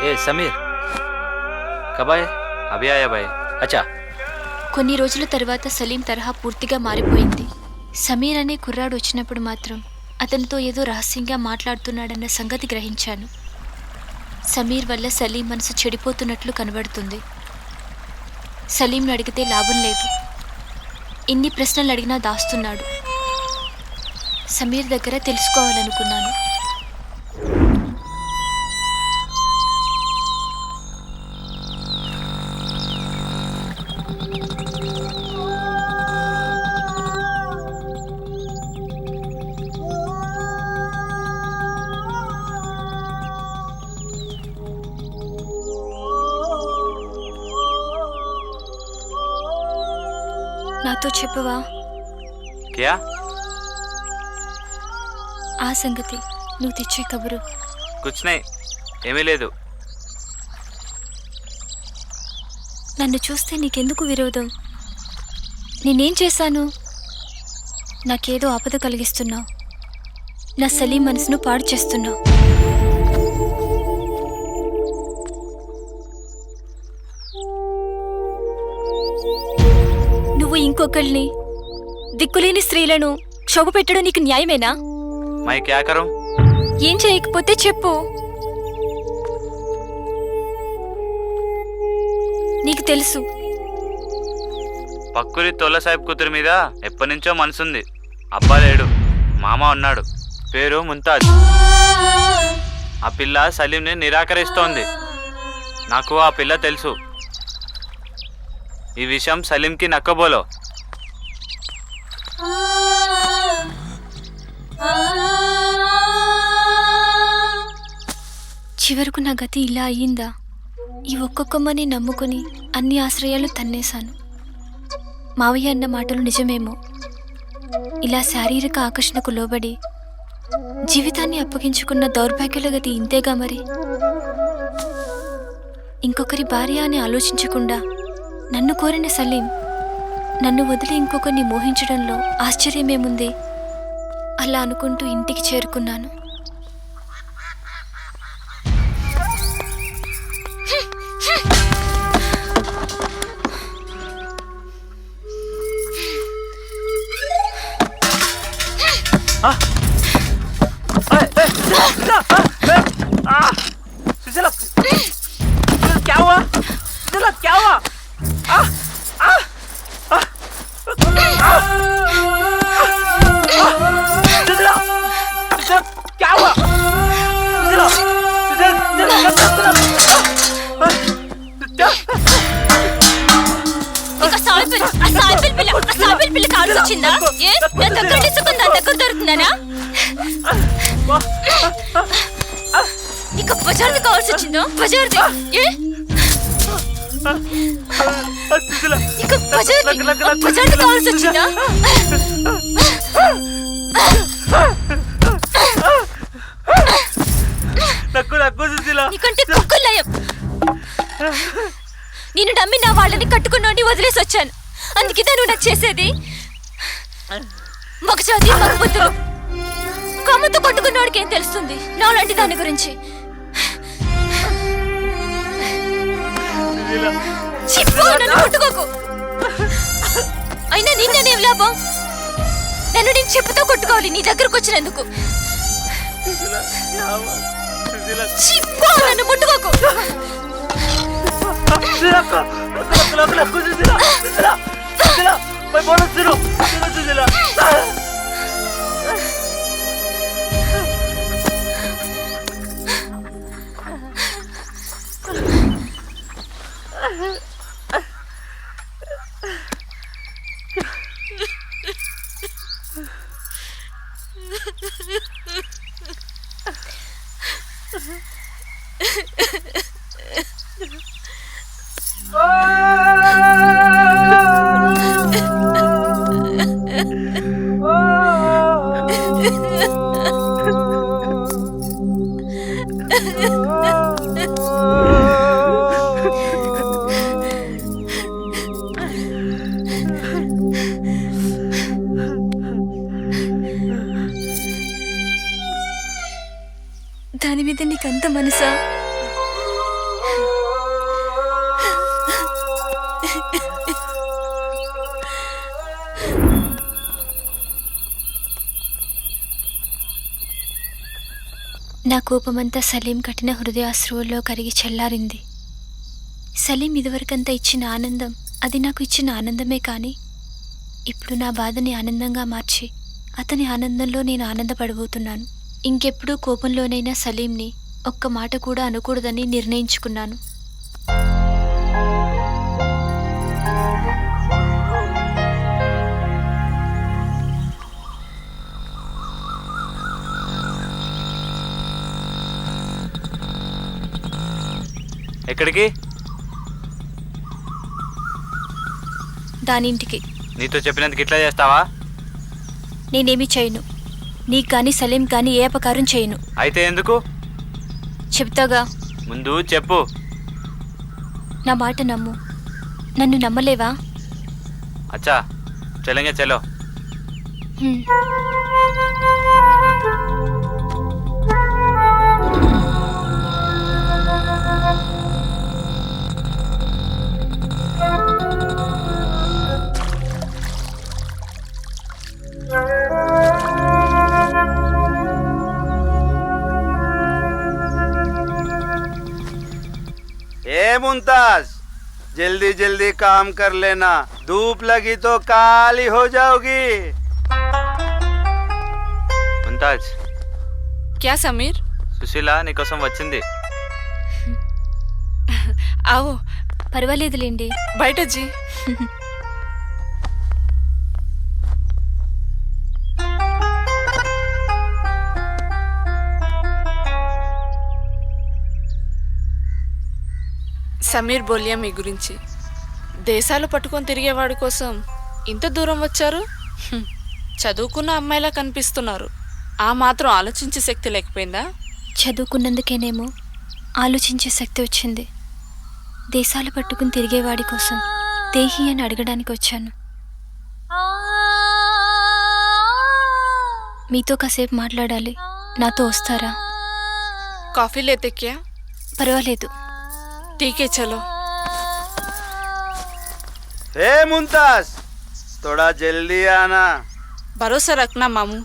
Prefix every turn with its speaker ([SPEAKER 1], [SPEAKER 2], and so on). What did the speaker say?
[SPEAKER 1] ए समीर कब आए? अभी आया भाई. अच्छा.
[SPEAKER 2] కొన్ని రోజుల తర్వాత సలీం తరహా పూర్తిగా మారిపోయింది. సమీర్ అనే కుర్రాడు వచ్చినప్పుడు మాత్రం అతనితో ఏదో రహస్యంగా మాట్లాడుతున్నాడన్న సంగతి గ్రహించాను. సమీర్ వల్ల సలీం మనసు చెడిపోతున్నట్లు కనబడుతుంది. సలీంను అడిగితే లాభం లేదు. ఇన్ని ప్రశ్నలు అడిగినా దాస్తున్నాడు. సమీర్ దగ్గర తెలుసుకోవాలనుకున్నాను. నాతో చెప్పవా?
[SPEAKER 1] क्या?
[SPEAKER 2] ఆ సంగతి నువ్వు తెచ్చే కబురు.
[SPEAKER 1] कुछ नहीं ఏమీ లేదు.
[SPEAKER 2] నన్ను చూస్తే నీకెందుకు విరోధం? నేనేం చేశాను? నాకేదో ఆపద కలిగిస్తున్నావు. నా సలీం మనసును పాడు చేస్తున్నావు. నువ్వు ఇంకొకళ్ళని దిక్కులేని స్త్రీలను క్షోభ పెట్టడం నీకు న్యాయమేనా?
[SPEAKER 1] मैं क्या करूं?
[SPEAKER 2] ఏం చేయకపోతే చెప్పు. నీకు తెలుసు
[SPEAKER 1] పక్కూరి తొల్ల సాహిబ్ కూతురు మీద ఎప్పటి నుంచో మనసుంది. అబ్బా లేడు, మామ ఉన్నాడు. పేరు ముంతాజ్. ఆ పిల్ల సలీంని నిరాకరిస్తోంది. నాకు ఆ పిల్ల తెలుసు. ఈ విషయం సలీంకి నక్కబోలో.
[SPEAKER 2] చివరకు నా గతి ఇలా అయ్యిందా? ఈ ఒక్కొక్కమ్మని నమ్ముకొని అన్ని ఆశ్రయాలు తన్నేశాను. మావయ్య అన్న మాటలు నిజమేమో. ఇలా శారీరక ఆకర్షణకు లోబడి జీవితాన్ని అప్పగించుకున్న దౌర్భాగ్యుల గతి ఇంతేగా మరి. ఇంకొకరి భార్య అని ఆలోచించకుండా నన్ను కోరిన సలీం నన్ను వదిలి ఇంకొకరిని మోహించడంలో ఆశ్చర్యమేముంది? అలా అనుకుంటూ ఇంటికి చేరుకున్నాను.
[SPEAKER 1] क्या हुआ? क्या हुआ? क्या हुआ?
[SPEAKER 2] పిల్ల కాల్సి వచ్చిందా? నా దగ్గర తీసుకుని నా దగ్గర దొరుకుతున్నానా? నీకు బజార్ది కావాల్సి వచ్చిందా? బజార్ది బజార్ది కావాల్సి వచ్చిందా? నీకంటే కుక్కలయం. నేను నమ్మి నా వాళ్ళని కట్టుకున్నోని వదిలేసి వచ్చాను. అందుకే నువ్వు నాకు చేసేది మగజాతి మగబుద్ధులు. కొమ్మతో కొట్టుకున్నోడికి ఏం తెలుస్తుంది నాలాంటి దాని గురించి? నన్ను కొట్టుకోకు. అయినా నిన్నేం లాభం? నన్ను నేను చెప్పుతో కొట్టుకోవాలి నీ దగ్గరకు వచ్చినందుకు. నన్ను ముట్టుకోకు. దాని మీద నీకంత మనసా? నా కోపమంతా సలీం కఠిన హృదయాశ్రువుల్లో కరిగి చల్లారింది. సలీం ఇదివరకంతా ఇచ్చిన ఆనందం అది నాకు ఇచ్చిన ఆనందమే కానీ ఇప్పుడు నా బాధని ఆనందంగా మార్చి అతని ఆనందంలో నేను ఆనందపడబోతున్నాను. ఇంకెప్పుడూ కోపంలోనైనా సలీంని ఒక్క మాట కూడా అనకూడదని నిర్ణయించుకున్నాను.
[SPEAKER 1] ఎక్కడికి?
[SPEAKER 2] దానింటికి.
[SPEAKER 1] నీతో చెప్పినందుకు ఇట్లా చేస్తావా?
[SPEAKER 2] నేనేమీ చేయను. నీకు కానీ సలీం కానీ ఏ అపకారం చేయను.
[SPEAKER 1] అయితే ఎందుకు?
[SPEAKER 2] చెప్తాగా.
[SPEAKER 1] ముందు చెప్పు.
[SPEAKER 2] నా మాట నమ్ము. నన్ను నమ్మలేవా?
[SPEAKER 1] అచ్చా చలంగే చలో.
[SPEAKER 2] హ్మ్.
[SPEAKER 3] मुमताज जल्दी जल्दी काम कर लेना, धूप लगी तो काली हो जाओगी।
[SPEAKER 1] ముంతాజ్,
[SPEAKER 4] क्या समीर?
[SPEAKER 1] సుశీల నీకోసం వచ్చింది.
[SPEAKER 4] आओ
[SPEAKER 2] పర్వాలేదులేండి.
[SPEAKER 4] बैठो जी। సమీర్ బోలియా మీ గురించి. దేశాలు పట్టుకొని తిరిగేవాడి కోసం ఇంత దూరం వచ్చారు. చదువుకున్న అమ్మాయిలా కనిపిస్తున్నారు. ఆ మాత్రం ఆలోచించే శక్తి లేకపోయిందా?
[SPEAKER 2] చదువుకున్నందుకేనేమో ఆలోచించే శక్తి వచ్చింది. దేశాలు పట్టుకుని తిరిగేవాడి కోసం దేహి అని అడగడానికి వచ్చాను. మీతో కాసేపు మాట్లాడాలి. నాతో వస్తారా?
[SPEAKER 4] కాఫీ లేతే క్యా?
[SPEAKER 2] పర్వాలేదు.
[SPEAKER 4] ठीक है चलो।
[SPEAKER 3] हे मुमताज, थोड़ा जल्दी आना।
[SPEAKER 4] भरोसा रखना मामू।